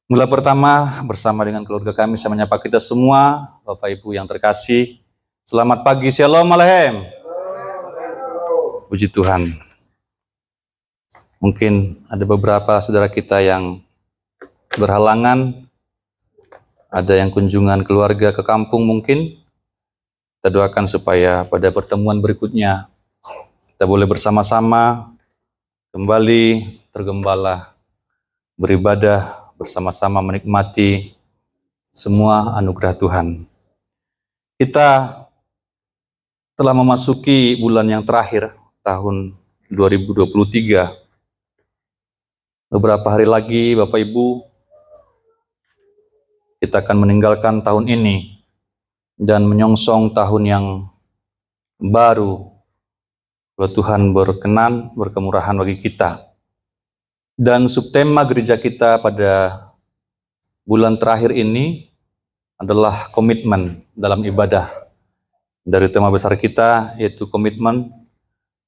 Mula pertama bersama dengan keluarga kami, saya menyapa kita semua, Bapak Ibu yang terkasih. Selamat pagi, Shalom Alehem. Puji Tuhan. Mungkin ada beberapa saudara kita yang berhalangan, ada yang kunjungan keluarga ke kampung mungkin. Kita doakan supaya pada pertemuan berikutnya kita boleh bersama-sama kembali tergembala, beribadah, bersama-sama menikmati semua anugerah Tuhan. Kita telah memasuki bulan yang terakhir tahun 2023. Beberapa hari lagi Bapak Ibu, kita akan meninggalkan tahun ini dan menyongsong tahun yang baru. Kalau Tuhan berkenan, berkemurahan bagi kita. Dan subtema gereja kita pada bulan terakhir ini adalah komitmen dalam ibadah. Dari tema besar kita yaitu komitmen,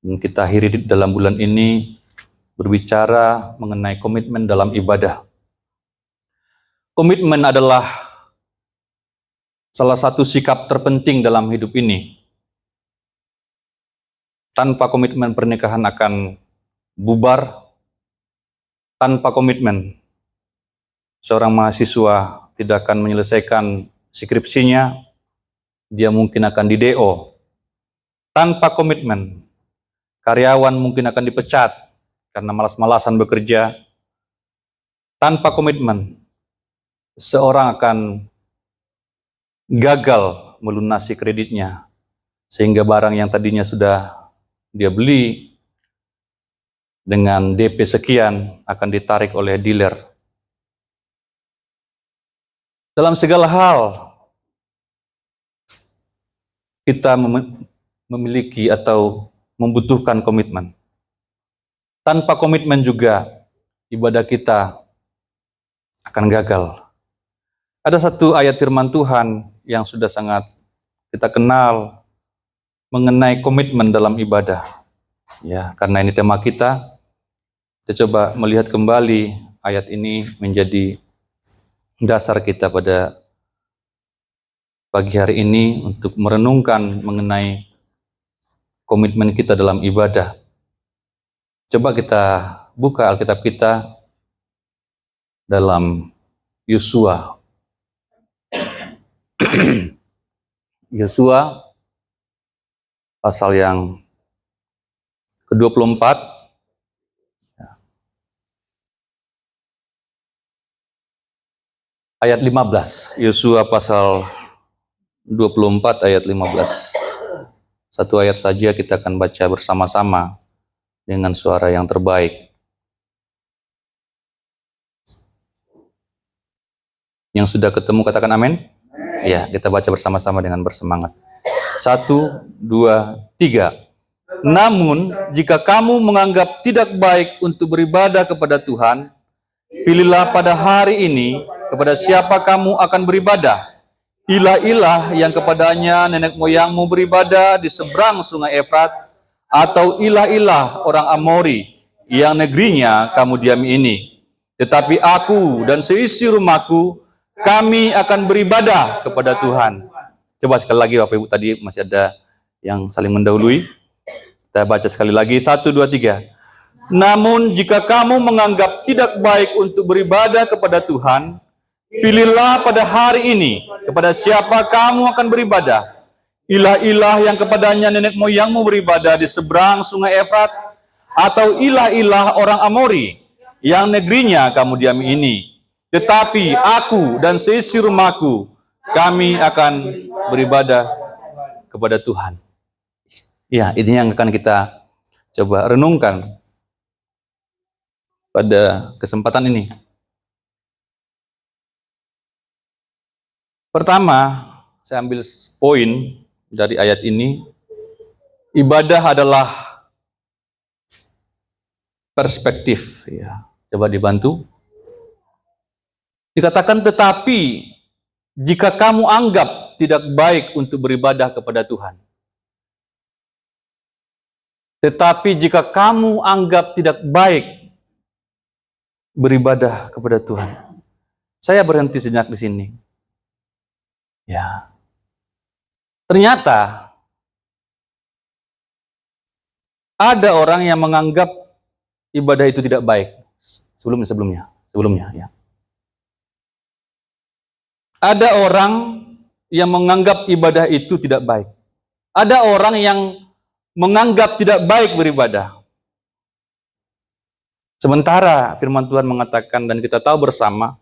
dan kita akhiri dalam bulan ini berbicara mengenai komitmen dalam ibadah. Komitmen adalah salah satu sikap terpenting dalam hidup ini. Tanpa komitmen pernikahan akan bubar. Tanpa komitmen, seorang mahasiswa tidak akan menyelesaikan skripsinya, dia mungkin akan di-DO. Tanpa komitmen, karyawan mungkin akan dipecat karena malas-malasan bekerja. Tanpa komitmen, seorang akan gagal melunasi kreditnya, sehingga barang yang tadinya sudah dia beli dengan DP sekian akan ditarik oleh dealer. Dalam segala hal, kita memiliki atau membutuhkan komitmen. Tanpa komitmen juga, ibadah kita akan gagal. Ada satu ayat firman Tuhan yang sudah sangat kita kenal mengenai komitmen dalam ibadah. Ya, karena ini tema kita coba melihat kembali ayat ini menjadi dasar kita pada pagi hari ini untuk merenungkan mengenai komitmen kita dalam ibadah. Coba kita buka Alkitab kita dalam Yosua. Yosua pasal yang ke-24. Ayat 15, Yosua pasal 24 ayat 15. Satu ayat saja kita akan baca bersama-sama dengan suara yang terbaik. Yang sudah ketemu katakan amin. Ya, kita baca bersama-sama dengan bersemangat. 1, 2, 3. Namun, jika kamu menganggap tidak baik untuk beribadah kepada Tuhan, pilihlah pada hari ini kepada siapa kamu akan beribadah. Ilah-ilah yang kepadanya nenek moyangmu beribadah di seberang sungai Efrat, atau ilah-ilah orang Amori yang negerinya kamu diami ini. Tetapi aku dan seisi rumahku, kami akan beribadah kepada Tuhan. Coba sekali lagi Bapak Ibu, tadi masih ada yang saling mendahului. Kita baca sekali lagi, 1, 2, 3. Namun jika kamu menganggap tidak baik untuk beribadah kepada Tuhan, pilihlah pada hari ini kepada siapa kamu akan beribadah. Ilah-ilah yang kepadanya nenek moyangmu beribadah di seberang sungai Efrat, atau ilah-ilah orang Amori yang negerinya kamu diami ini. Tetapi aku dan seisi rumahku, kami akan beribadah kepada Tuhan. Ya, ini yang akan kita coba renungkan pada kesempatan ini. Pertama, saya ambil poin dari ayat ini. Ibadah adalah perspektif. Ya, coba dibantu. Dikatakan tetapi jika kamu anggap tidak baik untuk beribadah kepada Tuhan. Tetapi jika kamu anggap tidak baik beribadah kepada Tuhan. Saya berhenti sejenak di sini. Ya. Ternyata ada orang yang menganggap ibadah itu tidak baik. Sebelumnya ya. Ada orang yang menganggap ibadah itu tidak baik. Ada orang yang menganggap tidak baik beribadah. Sementara firman Tuhan mengatakan, dan kita tahu bersama,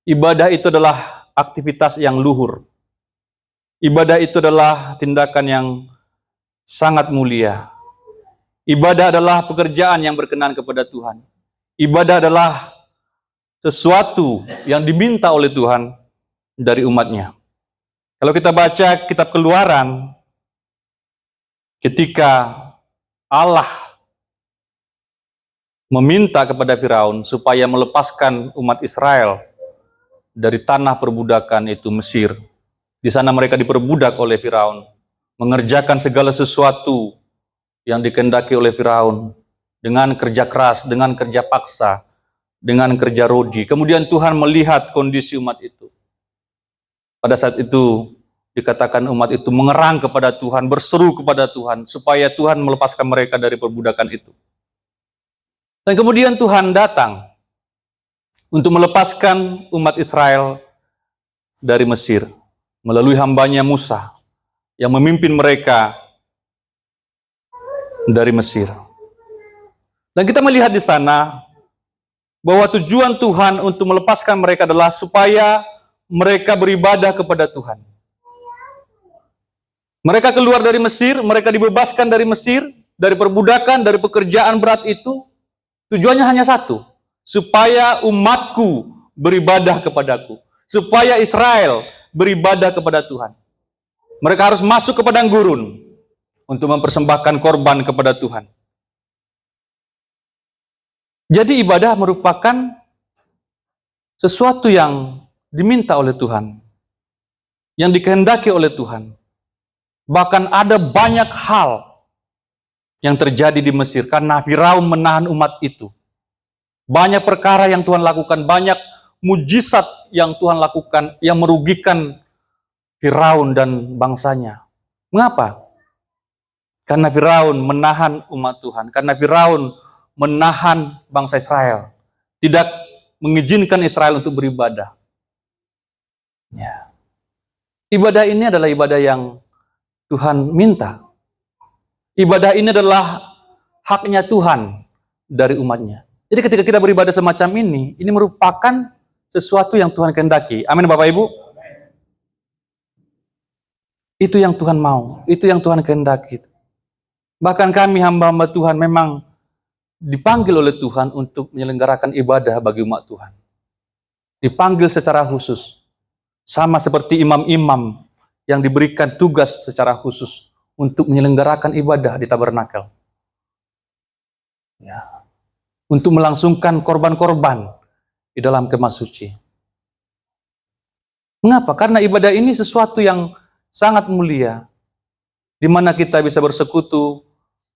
ibadah itu adalah aktivitas yang luhur. Ibadah itu adalah tindakan yang sangat mulia. Ibadah adalah pekerjaan yang berkenan kepada Tuhan. Ibadah adalah sesuatu yang diminta oleh Tuhan dari umatnya. Kalau kita baca kitab Keluaran, ketika Allah meminta kepada Firaun supaya melepaskan umat Israel dari tanah perbudakan itu Mesir. Di sana mereka diperbudak oleh Firaun, mengerjakan segala sesuatu yang dikehendaki oleh Firaun dengan kerja keras, dengan kerja paksa, dengan kerja rodi. Kemudian Tuhan melihat kondisi umat itu. Pada saat itu dikatakan umat itu mengerang kepada Tuhan, berseru kepada Tuhan supaya Tuhan melepaskan mereka dari perbudakan itu. Dan kemudian Tuhan datang untuk melepaskan umat Israel dari Mesir melalui hambanya Musa yang memimpin mereka dari Mesir. Dan kita melihat di sana bahwa tujuan Tuhan untuk melepaskan mereka adalah supaya mereka beribadah kepada Tuhan. Mereka keluar dari Mesir, mereka dibebaskan dari Mesir, dari perbudakan, dari pekerjaan berat itu. Tujuannya hanya satu, supaya umatku beribadah kepadaku. Supaya Israel beribadah kepada Tuhan. Mereka harus masuk ke padang gurun untuk mempersembahkan korban kepada Tuhan. Jadi ibadah merupakan sesuatu yang diminta oleh Tuhan, yang dikehendaki oleh Tuhan. Bahkan ada banyak hal yang terjadi di Mesir karena Firaun menahan umat itu. Banyak perkara yang Tuhan lakukan, banyak mujizat yang Tuhan lakukan yang merugikan Firaun dan bangsanya. Mengapa? Karena Firaun menahan umat Tuhan, karena Firaun menahan bangsa Israel, tidak mengizinkan Israel untuk beribadah. Ya. Ibadah ini adalah ibadah yang Tuhan minta. Ibadah ini adalah haknya Tuhan dari umatnya. Jadi ketika kita beribadah semacam ini merupakan sesuatu yang Tuhan kehendaki. Amin Bapak Ibu. Itu yang Tuhan mau, itu yang Tuhan kehendaki. Bahkan kami hamba-hamba Tuhan memang dipanggil oleh Tuhan untuk menyelenggarakan ibadah bagi umat Tuhan. Dipanggil secara khusus. Sama seperti imam-imam yang diberikan tugas secara khusus untuk menyelenggarakan ibadah di tabernakel. Ya. Untuk melangsungkan korban-korban di dalam kemah suci. Mengapa? Karena ibadah ini sesuatu yang sangat mulia, di mana kita bisa bersekutu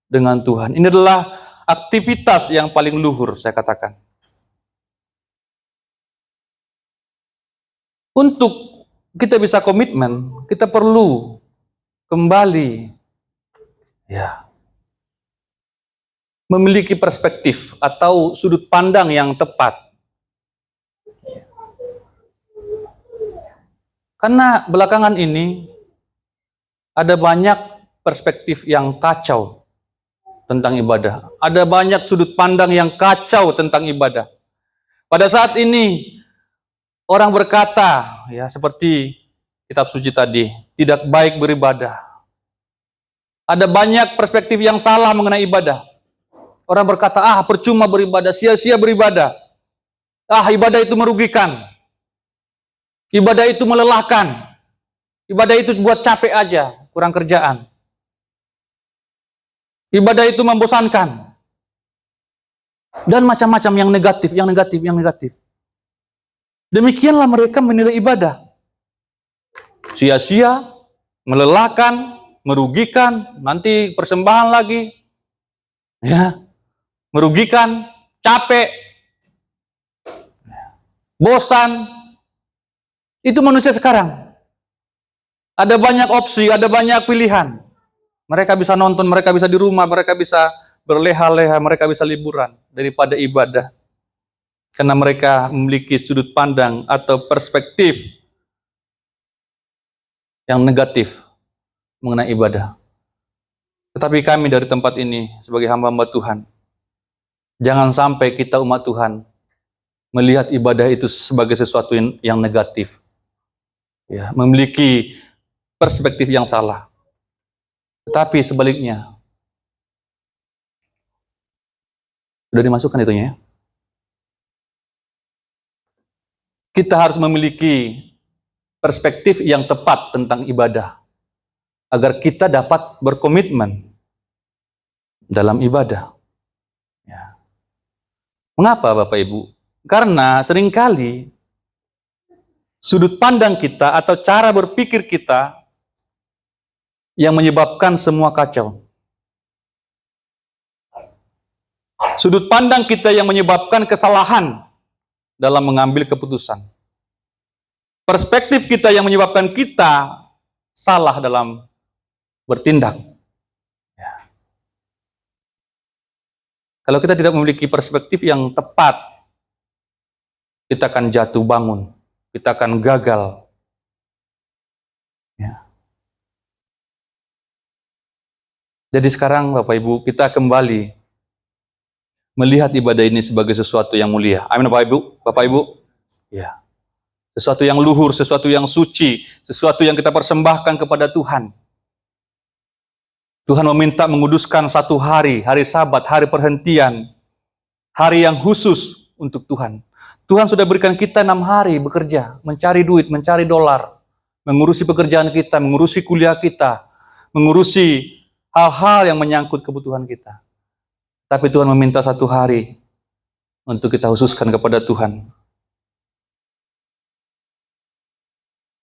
dengan Tuhan. Ini adalah aktivitas yang paling luhur, saya katakan. Untuk kita bisa komitmen, kita perlu kembali memiliki perspektif atau sudut pandang yang tepat. Karena belakangan ini ada banyak perspektif yang kacau tentang ibadah. Ada banyak sudut pandang yang kacau tentang ibadah. Pada saat ini orang berkata, ya seperti kitab suci tadi, tidak baik beribadah. Ada banyak perspektif yang salah mengenai ibadah. Orang berkata, percuma beribadah, sia-sia beribadah. Ibadah itu merugikan. Ibadah itu melelahkan. Ibadah itu buat capek aja, kurang kerjaan. Ibadah itu membosankan. Dan macam-macam yang negatif. Demikianlah mereka menilai ibadah. Sia-sia, melelahkan, merugikan, nanti persembahan lagi. Ya, merugikan, capek, bosan, Itu manusia sekarang. Ada banyak opsi, ada banyak pilihan. Mereka bisa nonton, mereka bisa di rumah, mereka bisa berleha-leha, mereka bisa liburan daripada ibadah. Karena mereka memiliki sudut pandang atau perspektif yang negatif mengenai ibadah. Tetapi kami dari tempat ini sebagai hamba-hamba Tuhan, jangan sampai kita umat Tuhan melihat ibadah itu sebagai sesuatu yang negatif. Ya, memiliki perspektif yang salah. Tetapi sebaliknya, sudah dimasukkan itunya ya. Kita harus memiliki perspektif yang tepat tentang ibadah, agar kita dapat berkomitmen dalam ibadah. Ya. Mengapa Bapak Ibu? Karena seringkali sudut pandang kita atau cara berpikir kita yang menyebabkan semua kacau. Sudut pandang kita yang menyebabkan kesalahan dalam mengambil keputusan. Perspektif kita yang menyebabkan kita salah dalam bertindak. Ya. Kalau kita tidak memiliki perspektif yang tepat, kita akan jatuh bangun, kita akan gagal. Ya. Jadi sekarang Bapak Ibu, kita kembali melihat ibadah ini sebagai sesuatu yang mulia. Amin Bapak Ibu? Bapak Ibu? Ya. Sesuatu yang luhur, sesuatu yang suci, sesuatu yang kita persembahkan kepada Tuhan. Tuhan meminta menguduskan satu hari, hari Sabat, hari perhentian, hari yang khusus untuk Tuhan. Tuhan sudah berikan kita 6 hari bekerja, mencari duit, mencari dolar, mengurusi pekerjaan kita, mengurusi kuliah kita, mengurusi hal-hal yang menyangkut kebutuhan kita. Tapi Tuhan meminta satu hari untuk kita khususkan kepada Tuhan.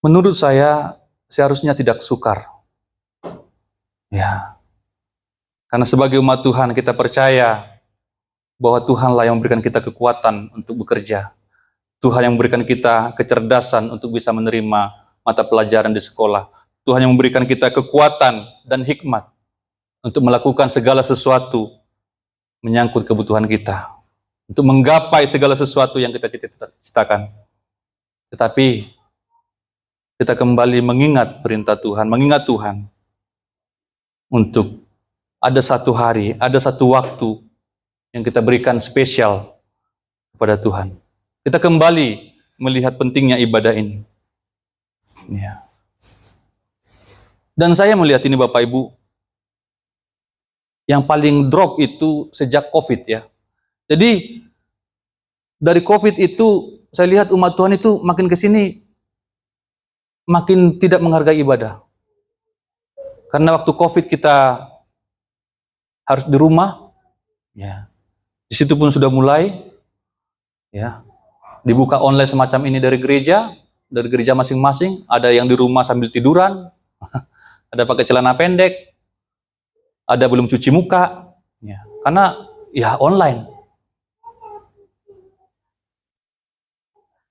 Menurut saya, seharusnya tidak sukar. Ya. Karena sebagai umat Tuhan, kita percaya bahwa Tuhanlah yang memberikan kita kekuatan untuk bekerja. Tuhan yang memberikan kita kecerdasan untuk bisa menerima mata pelajaran di sekolah. Tuhan yang memberikan kita kekuatan dan hikmat untuk melakukan segala sesuatu menyangkut kebutuhan kita, untuk menggapai segala sesuatu yang kita cita-citakan. Tetapi kita kembali mengingat perintah Tuhan, mengingat Tuhan untuk ada satu hari, ada satu waktu yang kita berikan spesial kepada Tuhan. Kita kembali melihat pentingnya ibadah ini. Ya. Dan saya melihat ini Bapak Ibu, yang paling drop itu sejak COVID ya. Jadi dari COVID itu saya lihat umat Tuhan itu makin ke sini makin tidak menghargai ibadah. Karena waktu COVID kita harus di rumah, ya. Di situ pun sudah mulai, ya, dibuka online semacam ini dari gereja masing-masing. Ada yang di rumah sambil tiduran, ada pakai celana pendek, ada belum cuci muka, ya, karena ya online.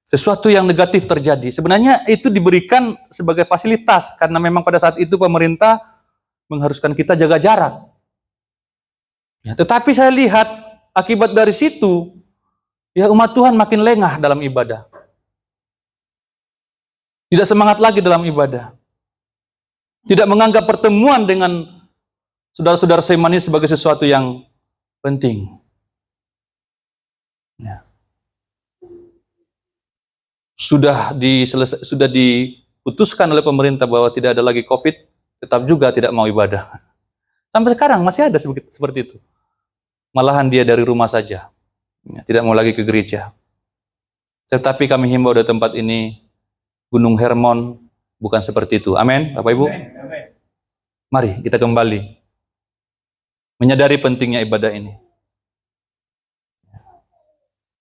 Sesuatu yang negatif terjadi. Sebenarnya itu diberikan sebagai fasilitas karena memang pada saat itu pemerintah mengharuskan kita jaga jarak. Ya, tetapi saya lihat akibat dari situ, ya umat Tuhan makin lengah dalam ibadah. Tidak semangat lagi dalam ibadah. Tidak menganggap pertemuan dengan saudara-saudara seiman ini sebagai sesuatu yang penting. Ya. Sudah diputuskan oleh pemerintah bahwa tidak ada lagi COVID, tetap juga tidak mau ibadah. Sampai sekarang masih ada seperti itu. Malahan dia dari rumah saja, ya, tidak mau lagi ke gereja. Tetapi kami himbau dari tempat ini, Gunung Hermon bukan seperti itu. Amin, Bapak Ibu. Amen. Mari kita kembali menyadari pentingnya ibadah ini.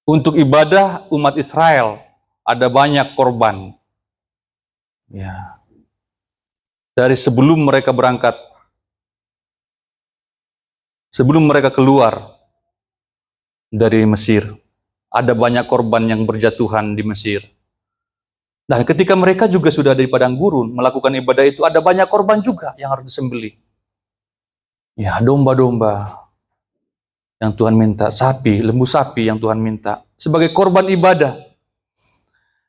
Untuk ibadah umat Israel ada banyak korban. Ya. Dari sebelum mereka berangkat, sebelum mereka keluar dari Mesir, ada banyak korban yang berjatuhan di Mesir. Dan ketika mereka juga sudah ada di padang gurun melakukan ibadah itu, ada banyak korban juga yang harus disembelih. Ya, domba-domba yang Tuhan minta, sapi, lembu sapi yang Tuhan minta sebagai korban ibadah.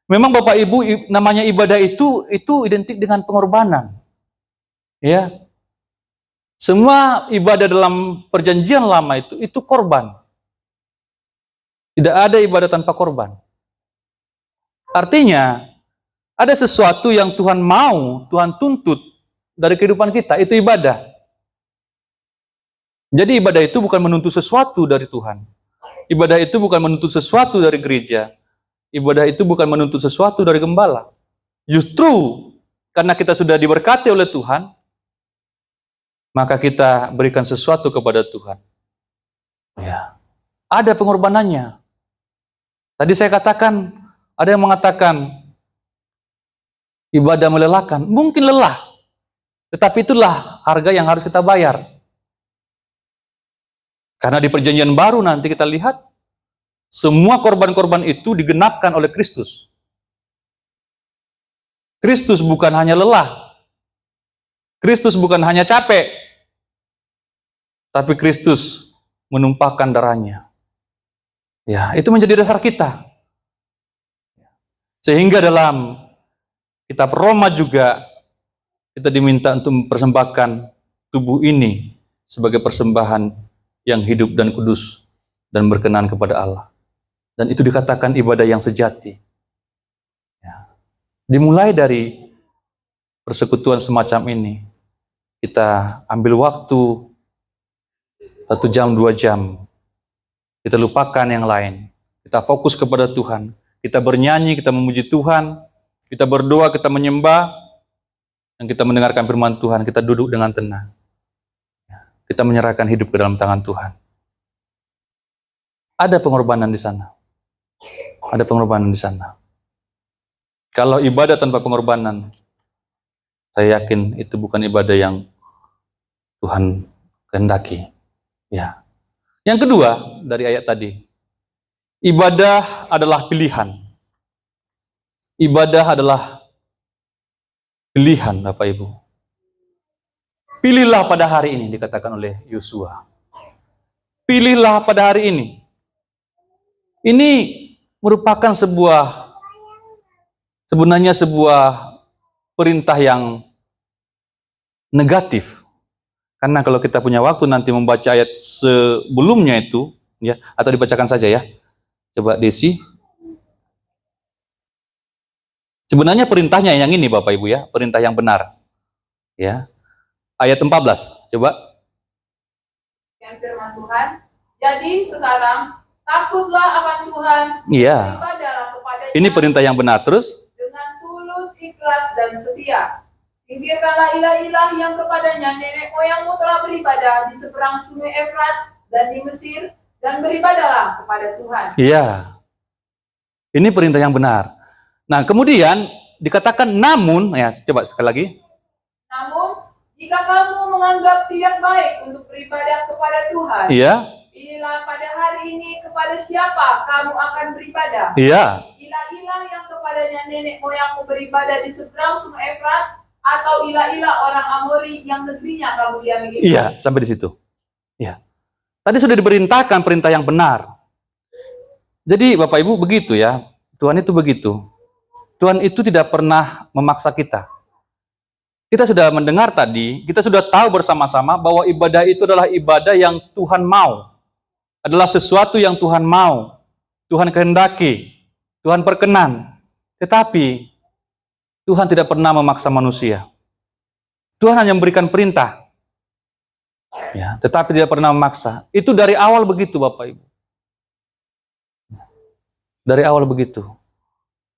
Memang Bapak Ibu, namanya ibadah itu identik dengan pengorbanan. Ya. Semua ibadah dalam perjanjian lama itu korban. Tidak ada ibadah tanpa korban. Artinya, ada sesuatu yang Tuhan mau, Tuhan tuntut dari kehidupan kita, itu ibadah. Jadi ibadah itu bukan menuntut sesuatu dari Tuhan. Ibadah itu bukan menuntut sesuatu dari gereja. Ibadah itu bukan menuntut sesuatu dari gembala. Justru karena kita sudah diberkati oleh Tuhan, maka kita berikan sesuatu kepada Tuhan. Ya. Ada pengorbanannya. Tadi saya katakan, ada yang mengatakan ibadah melelahkan. Mungkin lelah, tetapi itulah harga yang harus kita bayar. Karena di perjanjian baru nanti kita lihat, semua korban-korban itu digenapkan oleh Kristus. Kristus bukan hanya lelah, Kristus bukan hanya capek, tapi Kristus menumpahkan darahnya. Ya, itu menjadi dasar kita. Sehingga dalam kitab Roma juga kita diminta untuk mempersembahkan tubuh ini sebagai persembahan yang hidup dan kudus dan berkenan kepada Allah. Dan itu dikatakan ibadah yang sejati. Ya. Dimulai dari persekutuan semacam ini, kita ambil waktu 1 jam, 2 jam. Kita lupakan yang lain. Kita fokus kepada Tuhan. Kita bernyanyi, kita memuji Tuhan. Kita berdoa, kita menyembah. Dan kita mendengarkan firman Tuhan. Kita duduk dengan tenang. Kita menyerahkan hidup ke dalam tangan Tuhan. Ada pengorbanan di sana. Ada pengorbanan di sana. Kalau ibadah tanpa pengorbanan, saya yakin itu bukan ibadah yang Tuhan kehendaki. Ya. Yang kedua dari ayat tadi, ibadah adalah pilihan. Ibadah adalah pilihan, Bapak Ibu. Pilihlah pada hari ini, dikatakan oleh Yosua. Pilihlah pada hari ini. Ini merupakan sebenarnya sebuah perintah yang negatif. Karena kalau kita punya waktu nanti membaca ayat sebelumnya itu, ya, atau dibacakan saja ya. Coba Desi. Sebenarnya perintahnya yang ini Bapak Ibu ya, perintah yang benar. Ya. Ayat 14, coba. Yang firman Tuhan, jadi sekarang takutlah akan Tuhan. Iya. Beribadahlah kepadanya Ini perintah yang benar. Terus? dengan tulus, ikhlas, dan setia. Singkirkanlah ilah-ilah yang kepadanya nenek moyangmu telah beribadah di seberang sungai Efrat dan di Mesir, dan beribadahlah kepada Tuhan. Iya. Ini perintah yang benar. Nah, kemudian dikatakan namun, ya coba sekali lagi. Namun, jika kamu menganggap tidak baik untuk beribadah kepada Tuhan, Iya. pilihlah pada hari ini kepada siapa kamu akan beribadah. Iya. Ilah-ilah yang kepadanya nenek moyangmu beribadah di seberang sungai Efrat, atau ilah-ilah orang Amori yang negerinya kamu diami itu. Iya, sampai di situ. Iya. Tadi sudah diperintahkan perintah yang benar. Jadi Bapak Ibu begitu ya. Tuhan itu begitu. Tuhan itu tidak pernah memaksa kita. Kita sudah mendengar tadi, kita sudah tahu bersama-sama bahwa ibadah itu adalah ibadah yang Tuhan mau. Adalah sesuatu yang Tuhan mau. Tuhan kehendaki. Tuhan perkenan. Tetapi Tuhan tidak pernah memaksa manusia. Tuhan hanya memberikan perintah. Ya, tetapi tidak pernah memaksa. Itu dari awal begitu Bapak Ibu. Dari awal begitu.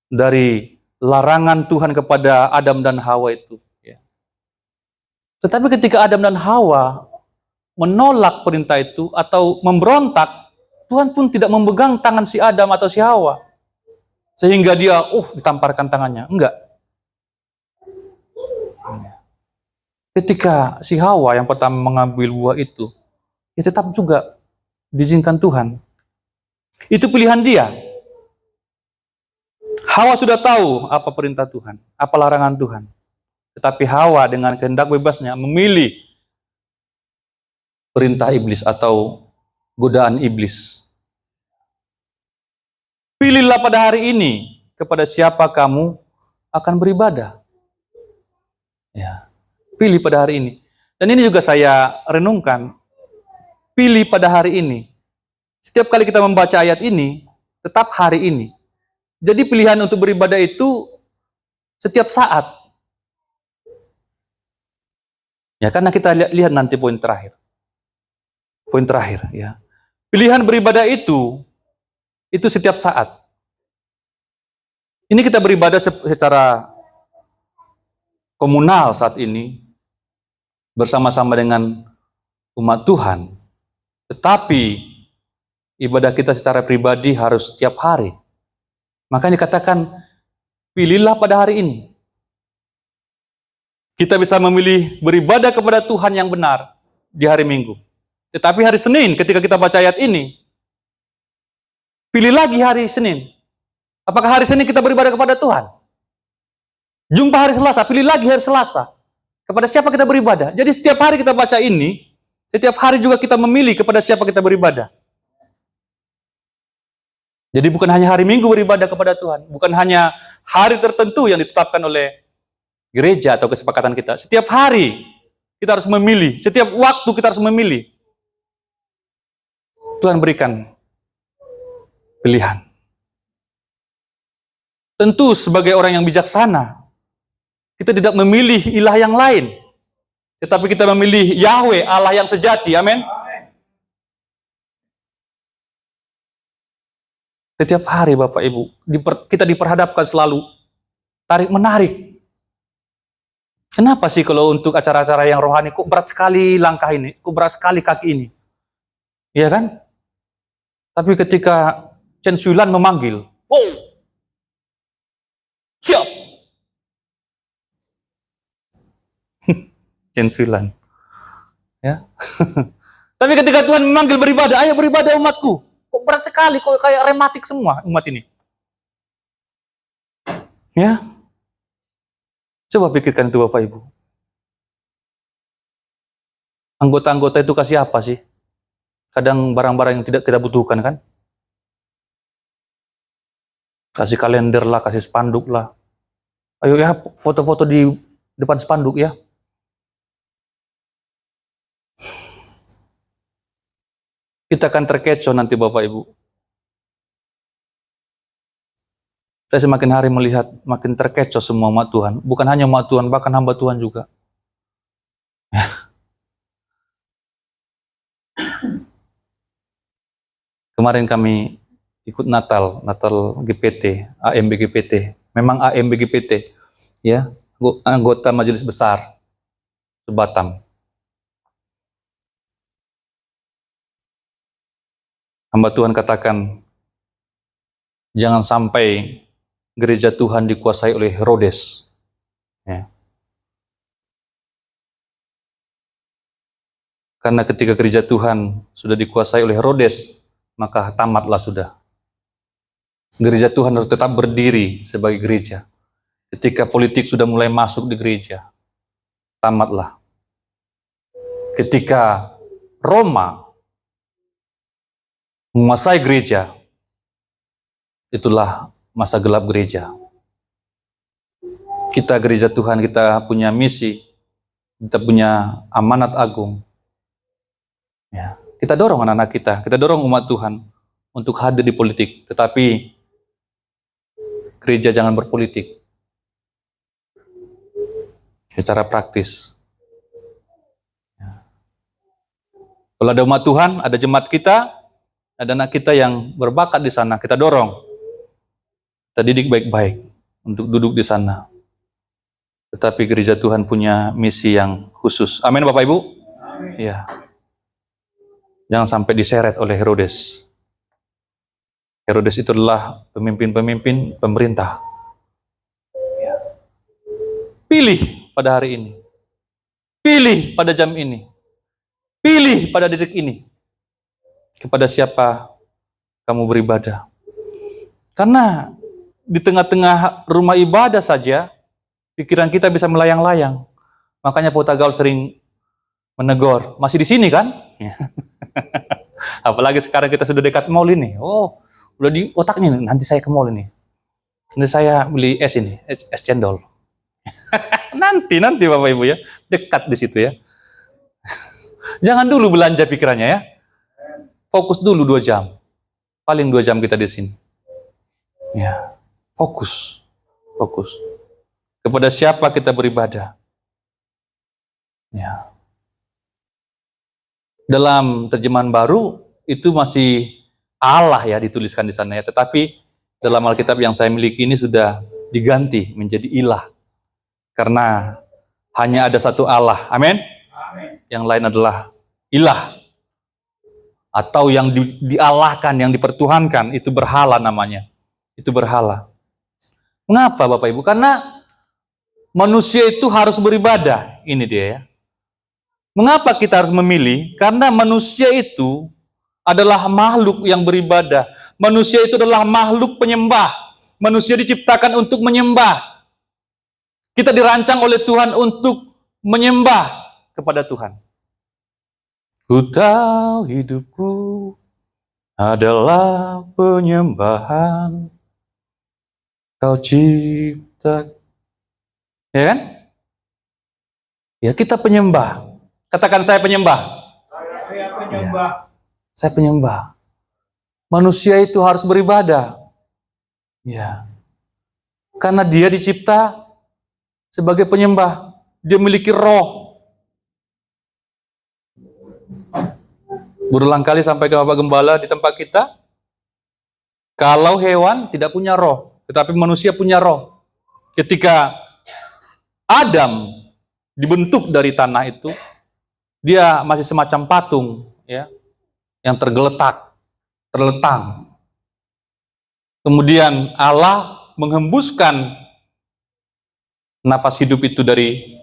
Dari larangan Tuhan kepada Adam dan Hawa itu. Ya. Tetapi ketika Adam dan Hawa menolak perintah itu atau memberontak, Tuhan pun tidak memegang tangan si Adam atau si Hawa. Sehingga dia, ditamparkan tangannya. Enggak. Ketika si Hawa yang pertama mengambil buah itu, ya tetap juga diizinkan Tuhan. Itu pilihan dia. Hawa sudah tahu apa perintah Tuhan, apa larangan Tuhan. Tetapi Hawa dengan kehendak bebasnya memilih perintah iblis atau godaan iblis. Pilihlah pada hari ini kepada siapa kamu akan beribadah. Ya, pilih pada hari ini. Dan ini juga saya renungkan. Pilih pada hari ini. Setiap kali kita membaca ayat ini, tetap hari ini. Jadi pilihan untuk beribadah itu setiap saat. Ya, karena kita lihat nanti poin terakhir. Poin terakhir, ya. Pilihan beribadah itu setiap saat. Ini kita beribadah secara komunal saat ini, bersama-sama dengan umat Tuhan. Tetapi ibadah kita secara pribadi harus setiap hari. Makanya katakan, pilihlah pada hari ini. Kita bisa memilih beribadah kepada Tuhan yang benar di hari Minggu. Tetapi hari Senin ketika kita baca ayat ini, pilih lagi hari Senin. Apakah hari Senin kita beribadah kepada Tuhan? Jumpa hari Selasa, pilih lagi hari Selasa. Kepada siapa kita beribadah? Jadi setiap hari kita baca ini, setiap hari juga kita memilih kepada siapa kita beribadah. Jadi bukan hanya hari Minggu beribadah kepada Tuhan, bukan hanya hari tertentu yang ditetapkan oleh gereja atau kesepakatan kita. Setiap hari kita harus memilih, setiap waktu kita harus memilih. Tuhan berikan pilihan. Tentu sebagai orang yang bijaksana, kita tidak memilih ilah yang lain, tetapi kita memilih Yahweh, Allah yang sejati. Amin. Setiap hari Bapak Ibu, kita diperhadapkan selalu tarik-menarik. Kenapa sih kalau untuk acara-acara yang rohani, kok berat sekali langkah ini, kok berat sekali kaki ini? Iya kan? Tapi ketika Chen Shulan memanggil, oh, siap. Chen Shulan. Ya. Tapi ketika Tuhan memanggil beribadah, ayo beribadah umatku. Kok berat sekali, kok kayak rematik semua umat ini. Ya. Coba pikirkan itu Bapak Ibu. Anggota-anggota itu kasih apa sih? Kadang barang-barang yang tidak kita butuhkan kan? Kasih kalender lah, kasih spanduk lah. Ayo ya, foto-foto di depan spanduk ya. Kita akan terkecoh nanti Bapak Ibu. Saya semakin hari melihat makin terkecoh semua umat Tuhan. Bukan hanya umat Tuhan, bahkan hamba Tuhan juga. Kemarin kami ikut Natal GPT, AMB GPT. Memang AMB GPT, ya, anggota Majelis Besar Sebatam. Hamba Tuhan katakan, jangan sampai gereja Tuhan dikuasai oleh Herodes. Ya. Karena ketika gereja Tuhan sudah dikuasai oleh Herodes, maka tamatlah sudah. Gereja Tuhan harus tetap berdiri sebagai gereja. Ketika politik sudah mulai masuk di gereja, tamatlah. Ketika Roma menguasai gereja, itulah masa gelap gereja. Kita gereja Tuhan, kita punya misi, kita punya amanat agung. Ya, kita dorong anak-anak kita dorong umat Tuhan untuk hadir di politik, tetapi gereja jangan berpolitik. Secara praktis. Ya. Kalau ada umat Tuhan, ada jemaat kita, ada anak kita yang berbakat di sana, kita dorong. Kita didik baik-baik untuk duduk di sana. Tetapi gereja Tuhan punya misi yang khusus. Amin Bapak Ibu? Amin. Ya. Jangan sampai diseret oleh Herodes. Herodes itu adalah pemimpin-pemimpin pemerintah. Ya. Pilih pada hari ini. Pilih pada jam ini. Pilih pada detik ini. Kepada siapa kamu beribadah. Karena di tengah-tengah rumah ibadah saja, pikiran kita bisa melayang-layang. Makanya Potagaul sering menegur, masih di sini kan? Apalagi sekarang kita sudah dekat mall ini. Oh, udah di otaknya nih, nanti saya ke mall ini. Nanti saya beli es ini, es cendol. Nanti Bapak Ibu ya, dekat di situ ya. Jangan dulu belanja pikirannya ya. Fokus dulu 2 jam. Paling 2 jam kita di sini. Ya, fokus. Kepada siapa kita beribadah? Ya. Dalam terjemahan baru itu masih Allah ya dituliskan di sana ya. Tetapi dalam Alkitab yang saya miliki ini sudah diganti menjadi ilah. Karena hanya ada satu Allah. Amin. Yang lain adalah ilah. Atau yang dialahkan, yang dipertuhankan, itu berhala namanya. Itu berhala. Mengapa Bapak Ibu? Karena manusia itu harus beribadah. Ini dia ya. Mengapa kita harus memilih? Karena manusia itu adalah makhluk yang beribadah. Manusia itu adalah makhluk penyembah. Manusia diciptakan untuk menyembah. Kita dirancang oleh Tuhan untuk menyembah kepada Tuhan. Ku tahu hidupku adalah penyembahan. Kau cipta. Ya kan? Ya kita penyembah. Katakan saya penyembah. Saya penyembah. Ya, saya penyembah. Manusia itu harus beribadah. Ya. Karena dia dicipta sebagai penyembah. Dia memiliki roh. Berulang kali sampai ke Bapak Gembala di tempat kita, kalau hewan tidak punya roh, tetapi manusia punya roh. Ketika Adam dibentuk dari tanah itu, dia masih semacam patung, ya, yang tergeletak, terlentang. Kemudian Allah menghembuskan nafas hidup itu dari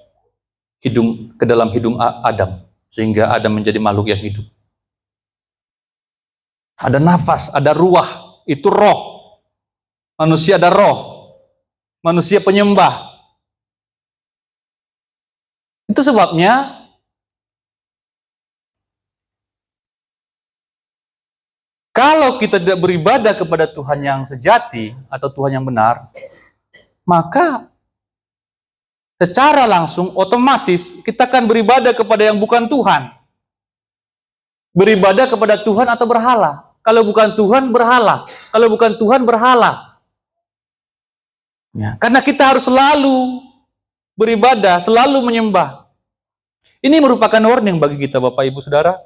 hidung ke dalam hidung Adam, sehingga Adam menjadi makhluk yang hidup. Ada nafas, ada ruah, itu roh. Manusia ada roh. Manusia penyembah. Itu sebabnya kalau kita tidak beribadah kepada Tuhan yang sejati atau Tuhan yang benar, maka secara langsung otomatis kita akan beribadah kepada yang bukan Tuhan. Beribadah kepada Tuhan atau berhala. Kalau bukan Tuhan, berhala. Kalau bukan Tuhan, berhala. Ya, karena kita harus selalu beribadah, selalu menyembah. Ini merupakan warning bagi kita, Bapak, Ibu, Saudara.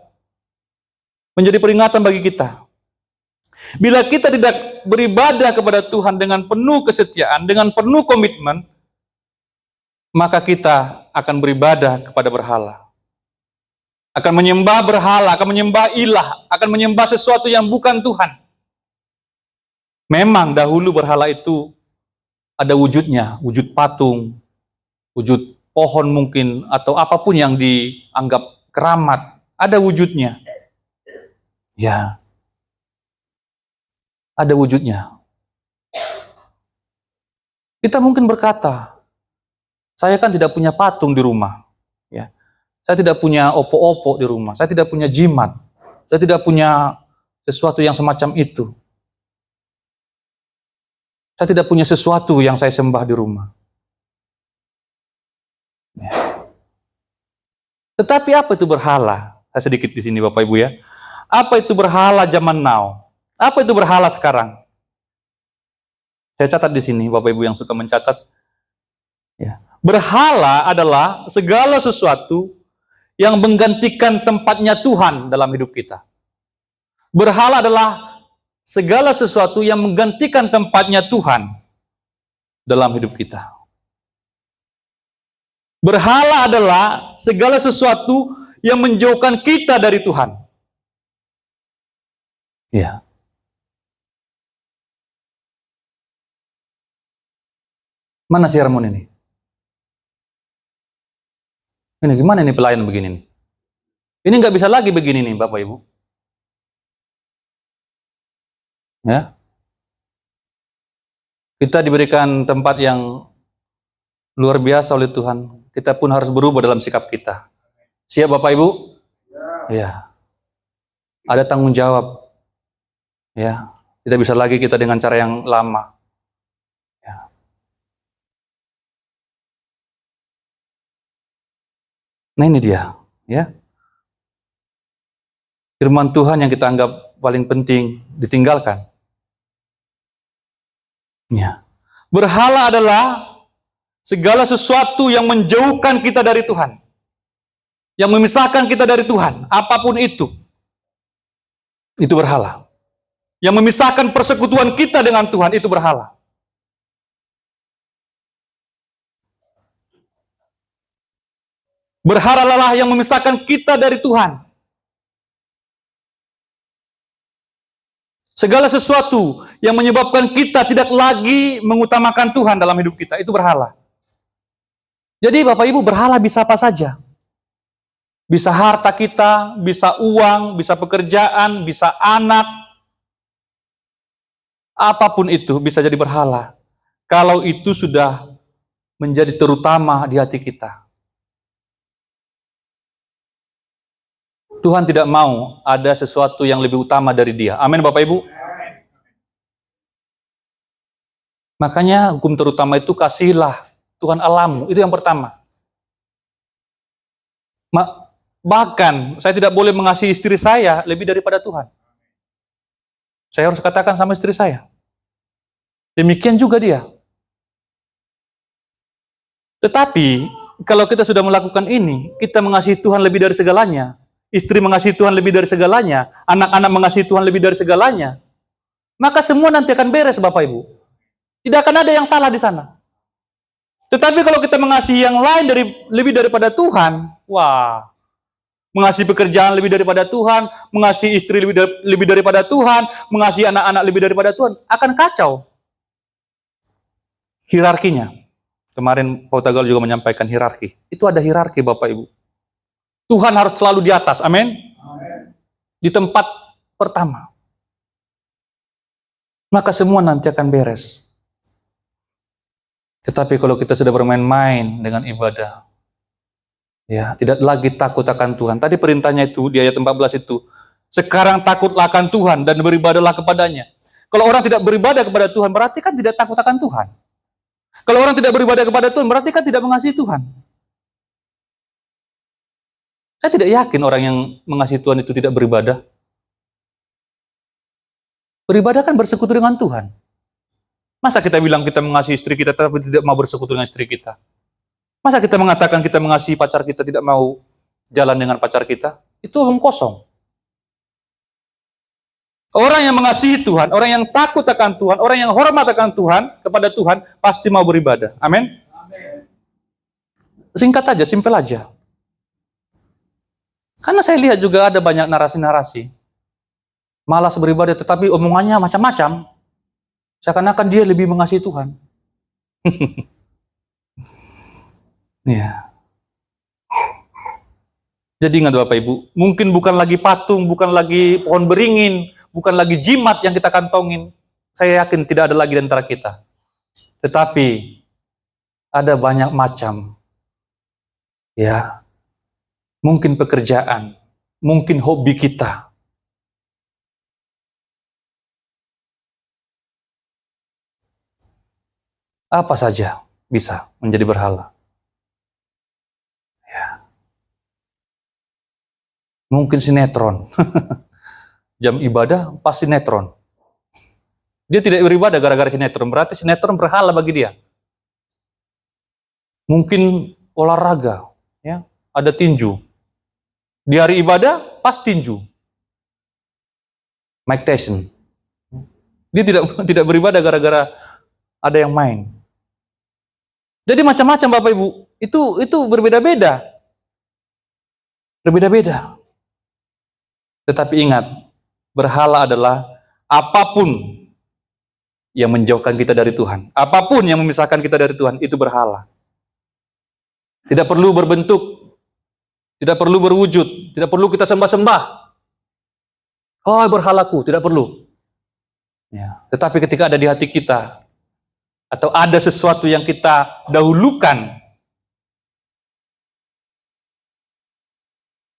Menjadi peringatan bagi kita. Bila kita tidak beribadah kepada Tuhan dengan penuh kesetiaan, dengan penuh komitmen, maka kita akan beribadah kepada berhala. Akan menyembah berhala, akan menyembah ilah, akan menyembah sesuatu yang bukan Tuhan. Memang dahulu berhala itu ada wujudnya, wujud patung, wujud pohon mungkin, atau apapun yang dianggap keramat, ada wujudnya. Ya, ada wujudnya. Kita mungkin berkata, saya kan tidak punya patung di rumah. Ya. Saya tidak punya opo-opo di rumah. Saya tidak punya jimat. Saya tidak punya sesuatu yang semacam itu. Saya tidak punya sesuatu yang saya sembah di rumah. Ya. Tetapi apa itu berhala? Saya sedikit di sini Bapak Ibu ya. Apa itu berhala zaman now? Apa itu berhala sekarang? Saya catat di sini Bapak Ibu yang suka mencatat. Ya. Berhala adalah segala sesuatu yang menggantikan tempatnya Tuhan dalam hidup kita. Berhala adalah segala sesuatu yang menggantikan tempatnya Tuhan dalam hidup kita. Berhala adalah segala sesuatu yang menjauhkan kita dari Tuhan. Ya. Mana si Harmon ini? Ini gimana nih pelayan begini nih? Ini nggak bisa lagi begini nih Bapak Ibu. Ya. Kita diberikan tempat yang luar biasa oleh Tuhan. Kita pun harus berubah dalam sikap kita. Siap Bapak Ibu? Ya. Ada tanggung jawab. Ya. Tidak bisa lagi kita dengan cara yang lama. Ya. Nah ini dia. Ya. Firman Tuhan yang kita anggap paling penting ditinggalkan. Ya. Berhala adalah segala sesuatu yang menjauhkan kita dari Tuhan. Yang memisahkan kita dari Tuhan. Apapun itu. Itu berhala. Yang memisahkan persekutuan kita dengan Tuhan. Itu berhala. Berhalalah yang memisahkan kita dari Tuhan. Segala sesuatu yang menyebabkan kita tidak lagi mengutamakan Tuhan dalam hidup kita, itu berhala. Jadi Bapak Ibu, berhala bisa apa saja. Bisa harta kita, bisa uang, bisa pekerjaan, bisa anak. Apapun itu bisa jadi berhala. Kalau itu sudah menjadi terutama di hati kita. Tuhan tidak mau ada sesuatu yang lebih utama dari Dia. Amin Bapak Ibu. Makanya hukum terutama itu kasihilah Tuhan Allahmu. Itu yang pertama. Bahkan saya tidak boleh mengasihi istri saya lebih daripada Tuhan. Saya harus katakan sama istri saya. Demikian juga dia. Tetapi kalau kita sudah melakukan ini, kita mengasihi Tuhan lebih dari segalanya. Istri mengasihi Tuhan lebih dari segalanya, anak-anak mengasihi Tuhan lebih dari segalanya, maka semua nanti akan beres Bapak Ibu. Tidak akan ada yang salah di sana. Tetapi kalau kita mengasihi yang lain lebih daripada Tuhan, wah, mengasihi pekerjaan lebih daripada Tuhan, mengasihi istri lebih daripada Tuhan, mengasihi anak-anak lebih daripada Tuhan, akan kacau. Hierarkinya. Kemarin Pak Tagal juga menyampaikan hierarki. Itu ada hierarki Bapak Ibu. Tuhan harus selalu di atas, amin? Di tempat pertama. Maka semua nanti akan beres. Tetapi kalau kita sudah bermain-main dengan ibadah, ya tidak lagi takut akan Tuhan. Tadi perintahnya itu di ayat 14 itu, sekarang takutlah akan Tuhan dan beribadahlah kepadanya. Kalau orang tidak beribadah kepada Tuhan, berarti kan tidak takut akan Tuhan. Kalau orang tidak beribadah kepada Tuhan, berarti kan tidak mengasihi Tuhan. Saya tidak yakin orang yang mengasihi Tuhan itu tidak beribadah. Beribadah kan bersekutu dengan Tuhan. Masa kita bilang kita mengasihi istri kita tapi tidak mau bersekutu dengan istri kita? Masa kita mengatakan kita mengasihi pacar kita tidak mau jalan dengan pacar kita? Itu omong kosong. Orang yang mengasihi Tuhan, orang yang takut akan Tuhan, orang yang hormat akan Tuhan, kepada Tuhan, pasti mau beribadah. Amin? Singkat aja, simpel aja. Karena saya lihat juga ada banyak narasi-narasi. Malas beribadah, tetapi omongannya macam-macam. Seakan-akan dia lebih mengasihi Tuhan. Ya. Jadi ingat Bapak Ibu, mungkin bukan lagi patung, bukan lagi pohon beringin, bukan lagi jimat yang kita kantongin. Saya yakin tidak ada lagi di antara kita. Tetapi ada banyak macam. Ya. Mungkin pekerjaan, mungkin hobi kita. Apa saja bisa menjadi berhala. Ya. Mungkin sinetron. Jam ibadah pas sinetron. Dia tidak beribadah gara-gara sinetron, berarti sinetron berhala bagi dia. Mungkin olahraga, ya, ada tinju. Di hari ibadah, pas tinju. Mike Tyson. Dia tidak beribadah gara-gara ada yang main. Jadi macam-macam Bapak Ibu. Itu berbeda-beda. Berbeda-beda. Tetapi ingat, berhala adalah apapun yang menjauhkan kita dari Tuhan. Apapun yang memisahkan kita dari Tuhan, itu berhala. Tidak perlu berbentuk. Tidak perlu berwujud, tidak perlu kita sembah-sembah. Oh, berhalaku, tidak perlu. Ya. Tetapi ketika ada di hati kita, atau ada sesuatu yang kita dahulukan,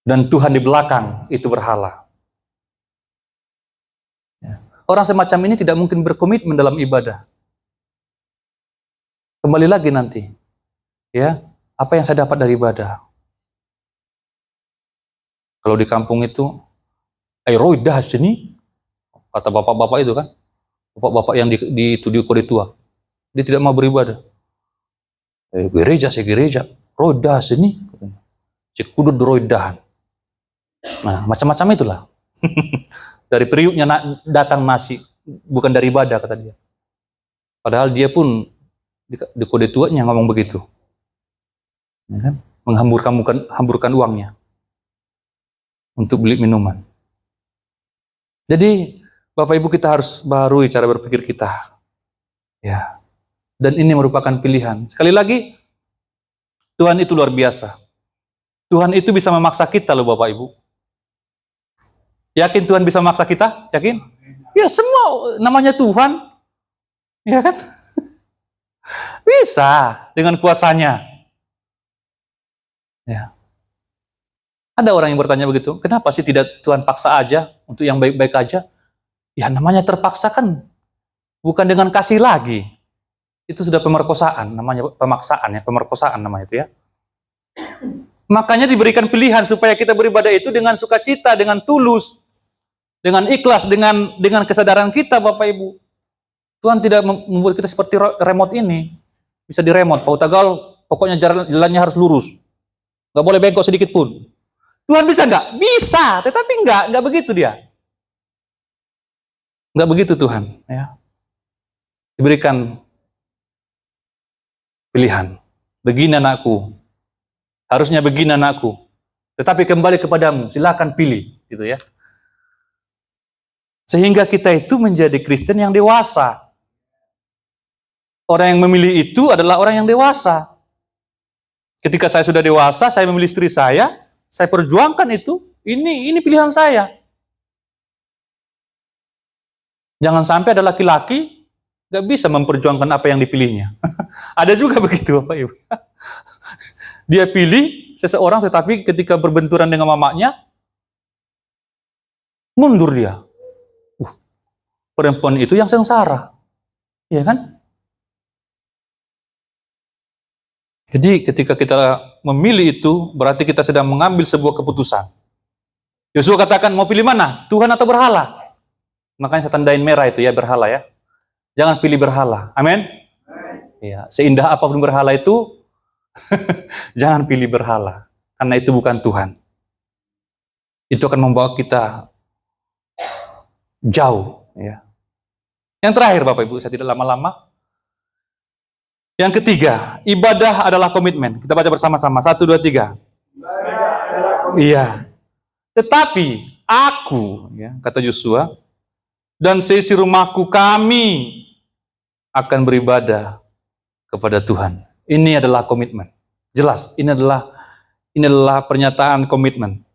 dan Tuhan di belakang itu berhala. Orang semacam ini tidak mungkin berkomitmen dalam ibadah. Kembali lagi nanti, ya, apa yang saya dapat dari ibadah? Kalau di kampung itu, roidah sini, kata bapak-bapak itu kan, bapak-bapak yang di kode tua, dia tidak mau beribadah. Gereja, roidah sini, si kudut roidahan. Nah, macam-macam itulah. Dari periuknya datang nasi, bukan dari ibadah, kata dia. Padahal dia pun di kode tuanya ngomong begitu, ya kan? Menghamburkan uangnya untuk beli minuman. Jadi Bapak Ibu, kita harus baharui cara berpikir kita, ya. Dan ini merupakan pilihan. Sekali lagi, Tuhan itu luar biasa. Tuhan itu bisa memaksa kita loh Bapak Ibu. Yakin Tuhan bisa memaksa kita? Yakin? Ya, semua namanya Tuhan, ya kan? Bisa dengan kuasanya. Ya. Ada orang yang bertanya begitu, kenapa sih tidak Tuhan paksa aja untuk yang baik-baik aja? Ya, namanya terpaksa kan bukan dengan kasih lagi. Itu sudah pemerkosaan, namanya pemaksaan ya, pemerkosaan namanya itu ya. Makanya diberikan pilihan supaya kita beribadah itu dengan sukacita, dengan tulus, dengan ikhlas, dengan kesadaran kita, Bapak Ibu. Tuhan tidak membuat kita seperti remote ini. Bisa diremote, Pak Utagal, pokoknya jalannya harus lurus. Nggak boleh bengkok sedikit pun. Tuhan bisa nggak? Bisa, tetapi nggak begitu dia. Nggak begitu Tuhan. Ya. Diberikan pilihan. Begini anakku. Harusnya begini anakku. Tetapi kembali kepadamu, silakan pilih. Gitu ya. Sehingga kita itu menjadi Kristen yang dewasa. Orang yang memilih itu adalah orang yang dewasa. Ketika saya sudah dewasa, saya memilih istri saya perjuangkan itu. Ini pilihan saya. Jangan sampai ada laki-laki nggak bisa memperjuangkan apa yang dipilihnya. Ada juga begitu, Bapak Ibu. Dia pilih seseorang, tetapi ketika berbenturan dengan mamanya, mundur dia. Perempuan itu yang sengsara, ya kan? Jadi ketika kita memilih itu, berarti kita sedang mengambil sebuah keputusan. Yosua katakan, mau pilih mana? Tuhan atau berhala? Makanya saya tandain merah itu ya, berhala ya. Jangan pilih berhala. Amin? Ya, seindah apapun berhala itu, jangan pilih berhala. Karena itu bukan Tuhan. Itu akan membawa kita jauh. Ya. Yang terakhir Bapak Ibu, saya tidak lama-lama. Yang ketiga, ibadah adalah komitmen. Kita baca bersama-sama. 1, 2, 3. Ibadah adalah komitmen. Iya. Tetapi aku, ya, kata Yosua, dan seisi rumahku kami akan beribadah kepada Tuhan. Ini adalah komitmen. Jelas, ini adalah pernyataan komitmen.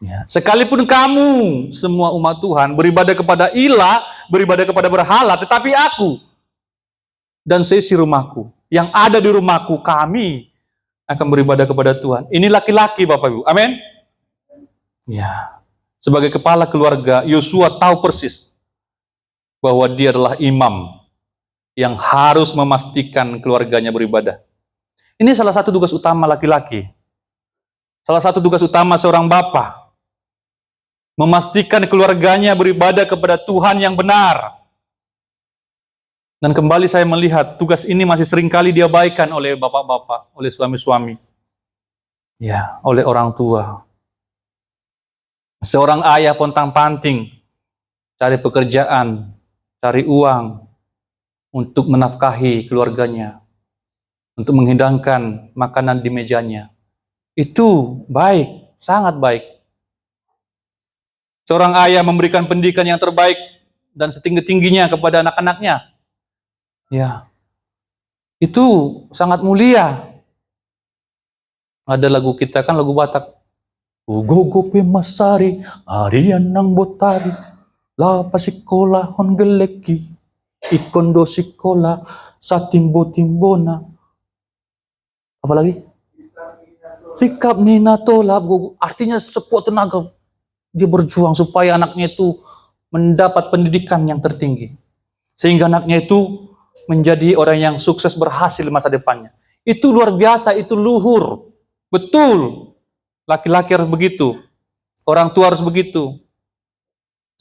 Ya. Sekalipun kamu semua umat Tuhan beribadah kepada ilah, beribadah kepada berhala, tetapi aku dan seisi rumahku, yang ada di rumahku, kami akan beribadah kepada Tuhan. Ini laki-laki Bapak Ibu. Amin. Ya. Sebagai kepala keluarga, Yosua tahu persis bahwa dia adalah imam yang harus memastikan keluarganya beribadah. Ini salah satu tugas utama laki-laki. Salah satu tugas utama seorang bapak. Memastikan keluarganya beribadah kepada Tuhan yang benar. Dan kembali saya melihat tugas ini masih seringkali diabaikan oleh bapak-bapak, oleh suami-suami. Ya, oleh orang tua. Seorang ayah pontang-panting, cari pekerjaan, cari uang untuk menafkahi keluarganya, untuk menghidangkan makanan di mejanya. Itu baik, sangat baik. Seorang ayah memberikan pendidikan yang terbaik dan setinggi-tingginya kepada anak-anaknya. Ya, itu sangat mulia. Ada lagu kita kan, lagu Batak. Ugogo pemasari, arian nang botari, la pasikola hon geleki, ikondo sikola, satimbo-timbona. Apalagi? Sikap nina tolap, artinya sekuat tenaga dia berjuang supaya anaknya itu mendapat pendidikan yang tertinggi. Sehingga anaknya itu menjadi orang yang sukses berhasil masa depannya. Itu luar biasa, itu luhur. Betul. Laki-laki harus begitu. Orang tua harus begitu.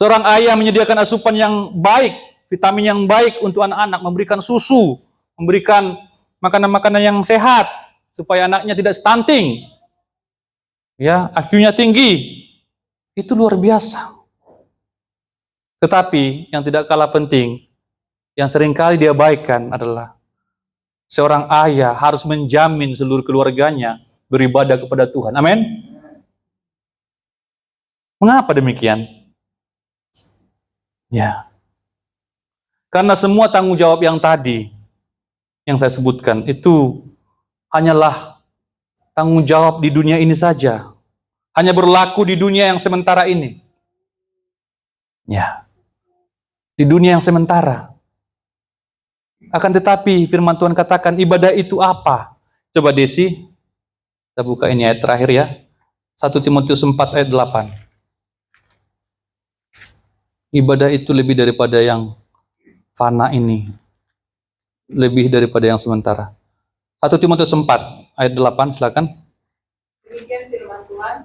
Seorang ayah menyediakan asupan yang baik, vitamin yang baik untuk anak-anak, memberikan susu, memberikan makanan-makanan yang sehat supaya anaknya tidak stunting. Ya, IQ-nya tinggi. Itu luar biasa. Tetapi yang tidak kalah penting, yang seringkali diabaikan adalah seorang ayah harus menjamin seluruh keluarganya beribadah kepada Tuhan. Amin. Mengapa demikian? Ya. Karena semua tanggung jawab yang tadi yang saya sebutkan itu hanyalah tanggung jawab di dunia ini saja. Hanya berlaku di dunia yang sementara ini. Ya. Di dunia yang sementara. Akan tetapi firman Tuhan katakan ibadah itu apa? Coba Desi, kita buka ini ayat terakhir ya. 1 Timotius 4 ayat 8. Ibadah itu lebih daripada yang fana ini. Lebih daripada yang sementara. 1 Timotius 4 ayat 8, silakan. Demikian firman Tuhan.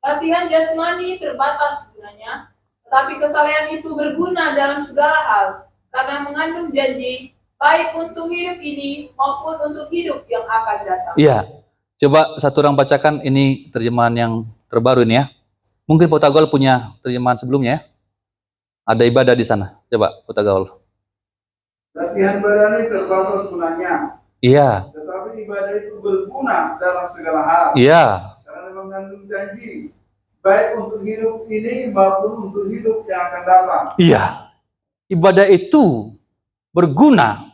Latihan jasmani terbatas gunanya, tetapi kesalehan itu berguna dalam segala hal, karena mengandung janji, baik untuk hidup ini maupun untuk hidup yang akan datang. Iya, coba satu orang bacakan ini terjemahan yang terbaru ini ya. Mungkin Potagol punya terjemahan sebelumnya ya. Ada ibadah di sana. Coba Potagol. Latihan badani terbatas gunanya, Iya, tetapi ibadah itu berguna dalam segala hal. iya, Karena mengandung janji, baik untuk hidup ini maupun untuk hidup yang akan datang. iya. Ibadah itu berguna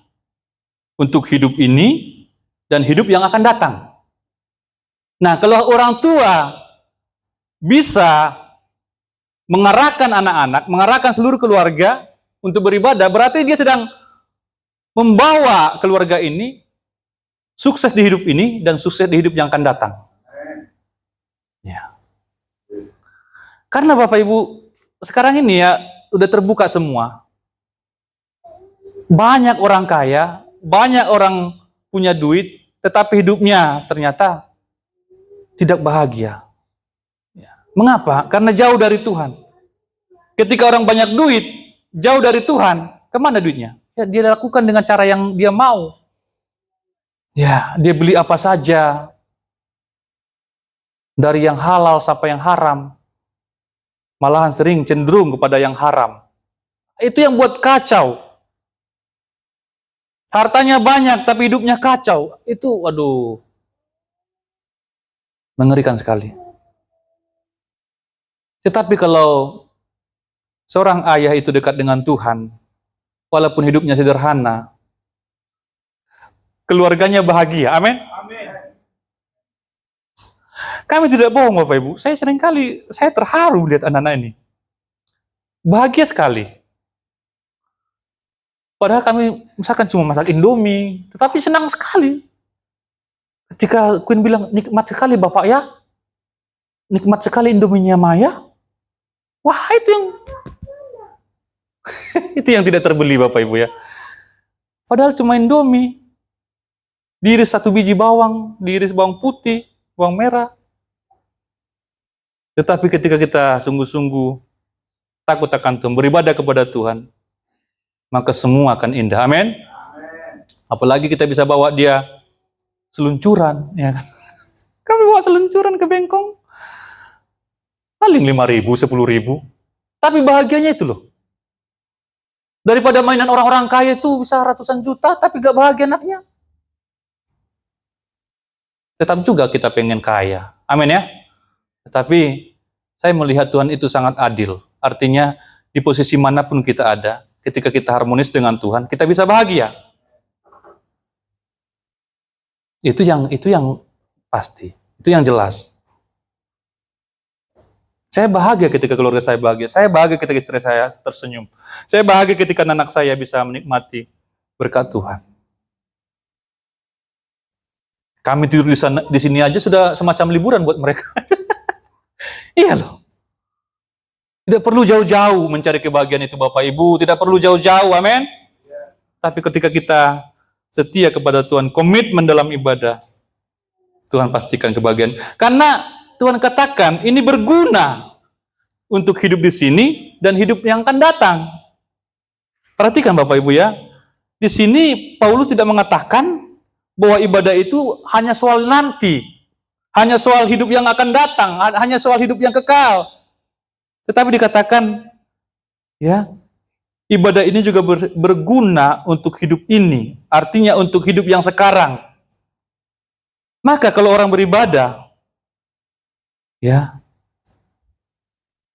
untuk hidup ini dan hidup yang akan datang. Nah, kalau orang tua bisa mengarahkan anak-anak, mengarahkan seluruh keluarga untuk beribadah, berarti dia sedang membawa keluarga ini sukses di hidup ini dan sukses di hidup yang akan datang. Ya. Karena Bapak Ibu, sekarang ini ya udah terbuka semua. Banyak orang kaya, banyak orang punya duit, tetapi hidupnya ternyata tidak bahagia. Mengapa? Karena jauh dari Tuhan. Ketika orang banyak duit, jauh dari Tuhan, kemana duitnya? Ya, dia lakukan dengan cara yang dia mau. Ya, dia beli apa saja. Dari yang halal sampai yang haram. Malahan sering cenderung kepada yang haram. Itu yang buat kacau. Hartanya banyak, tapi hidupnya kacau. Itu, waduh, mengerikan sekali. Tetapi kalau seorang ayah itu dekat dengan Tuhan, walaupun hidupnya sederhana, keluarganya bahagia. Amin. Amin. Kami tidak bohong Bapak Ibu. Saya terharu melihat anak-anak ini. Bahagia sekali. Padahal kami misalkan cuma masak Indomie, tetapi senang sekali. Ketika Queen bilang, nikmat sekali Bapak ya. Nikmat sekali Indominya Maya. Wah, itu yang itu yang tidak terbeli Bapak Ibu ya. Padahal cuma Indomie. Diiris 1 biji bawang, diiris bawang putih, bawang merah. Tetapi ketika kita sungguh-sungguh takut akan Tuhan, beribadah kepada Tuhan, maka semua akan indah. Amin. Apalagi kita bisa bawa dia seluncuran, ya kan? Kami bawa seluncuran ke Bengkong, paling 5.000, 10.000. Tapi bahagianya itu loh. Daripada mainan orang-orang kaya itu bisa ratusan juta, tapi gak bahagia anaknya. Tetap juga kita pengen kaya. Amin ya. Tetapi saya melihat Tuhan itu sangat adil. Artinya di posisi manapun kita ada, ketika kita harmonis dengan Tuhan, kita bisa bahagia. Itu yang pasti, itu yang jelas. Saya bahagia ketika keluarga saya bahagia. Saya bahagia ketika istri saya tersenyum. Saya bahagia ketika anak saya bisa menikmati berkat Tuhan. Kami tidur di sini aja sudah semacam liburan buat mereka. Iya loh. Tidak perlu jauh-jauh mencari kebahagiaan itu Bapak Ibu. Tidak perlu jauh-jauh, amin. Tapi ketika kita setia kepada Tuhan, komitmen dalam ibadah, Tuhan pastikan kebahagiaan. Karena Tuhan katakan ini berguna untuk hidup di sini dan hidup yang akan datang. Perhatikan Bapak Ibu ya. Di sini Paulus tidak mengatakan bahwa ibadah itu hanya soal nanti, hanya soal hidup yang akan datang, hanya soal hidup yang kekal. Tetapi dikatakan ya, ibadah ini juga berguna untuk hidup ini, artinya untuk hidup yang sekarang. Maka kalau orang beribadah, ya,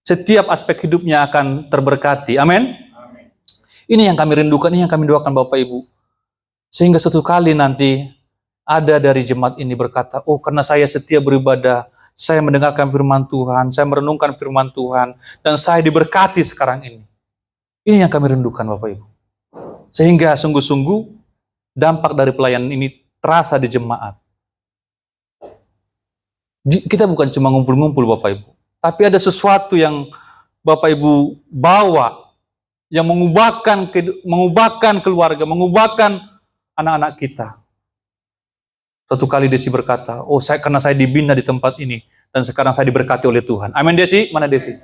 setiap aspek hidupnya akan terberkati. Amin. Ini yang kami rindukan, ini yang kami doakan Bapak Ibu. Sehingga suatu kali nanti ada dari jemaat ini berkata, oh karena saya setia beribadah, saya mendengarkan firman Tuhan, saya merenungkan firman Tuhan, dan saya diberkati sekarang ini. Ini yang kami rindukan Bapak Ibu. Sehingga sungguh-sungguh dampak dari pelayanan ini terasa di jemaat. Kita bukan cuma ngumpul-ngumpul Bapak Ibu, tapi ada sesuatu yang Bapak Ibu bawa, yang mengubahkan keluarga, mengubahkan anak-anak kita. Suatu kali Desi berkata, oh karena saya dibina di tempat ini, dan sekarang saya diberkati oleh Tuhan. Amin Desi? Mana Desi?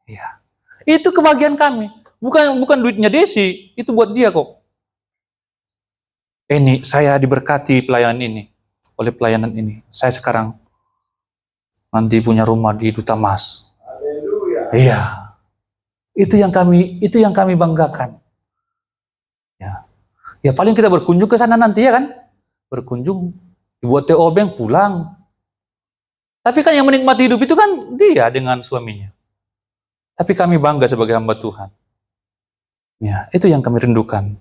Iya. Itu kebahagiaan kami. Bukan duitnya Desi, itu buat dia kok. Ini, saya diberkati pelayanan ini, oleh pelayanan ini. Saya sekarang nanti punya rumah di Duta Mas. Haleluya. Iya. Itu yang kami banggakan. Ya. Ya paling kita berkunjung ke sana nanti ya kan? Berkunjung, dibuat teh obeng, pulang. Tapi kan yang menikmati hidup itu kan dia dengan suaminya. Tapi kami bangga sebagai hamba Tuhan. Ya, itu yang kami rindukan.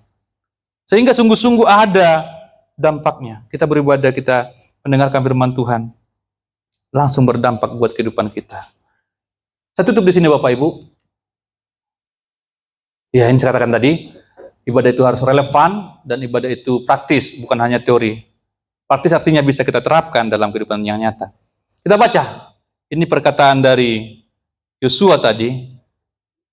Sehingga sungguh-sungguh ada dampaknya. Kita beribadah, kita mendengarkan firman Tuhan, langsung berdampak buat kehidupan kita. Saya tutup di sini Bapak Ibu. Ya, ini saya katakan tadi, ibadah itu harus relevan dan ibadah itu praktis, bukan hanya teori. Praktis artinya bisa kita terapkan dalam kehidupan yang nyata. Kita baca. Ini perkataan dari Yosua tadi.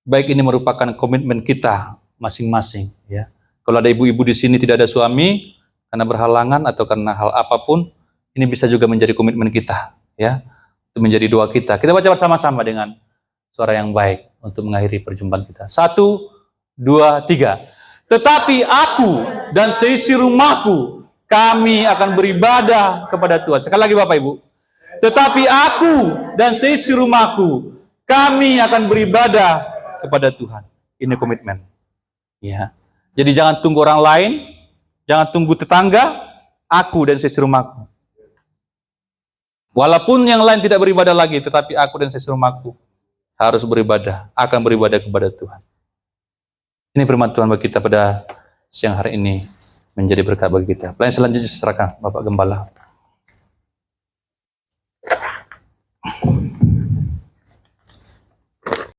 Baik ini merupakan komitmen kita masing-masing. Ya. Kalau ada ibu-ibu di sini tidak ada suami karena berhalangan atau karena hal apapun, ini bisa juga menjadi komitmen kita. Ya, itu menjadi doa kita. Kita baca bersama-sama dengan suara yang baik untuk mengakhiri perjumpaan kita. 1, 2, 3. Tetapi aku dan seisi rumahku, kami akan beribadah kepada Tuhan. Sekali lagi Bapak Ibu. Tetapi aku dan seisi rumahku, kami akan beribadah kepada Tuhan. Ini komitmen. Ya. Jadi jangan tunggu orang lain, jangan tunggu tetangga, aku dan seisi rumahku. Walaupun yang lain tidak beribadah lagi, tetapi aku dan seisi rumahku harus beribadah, akan beribadah kepada Tuhan. Ini firman Tuhan bagi kita pada siang hari ini, menjadi berkat bagi kita. Pelayan selanjutnya serahkan Bapak Gembala.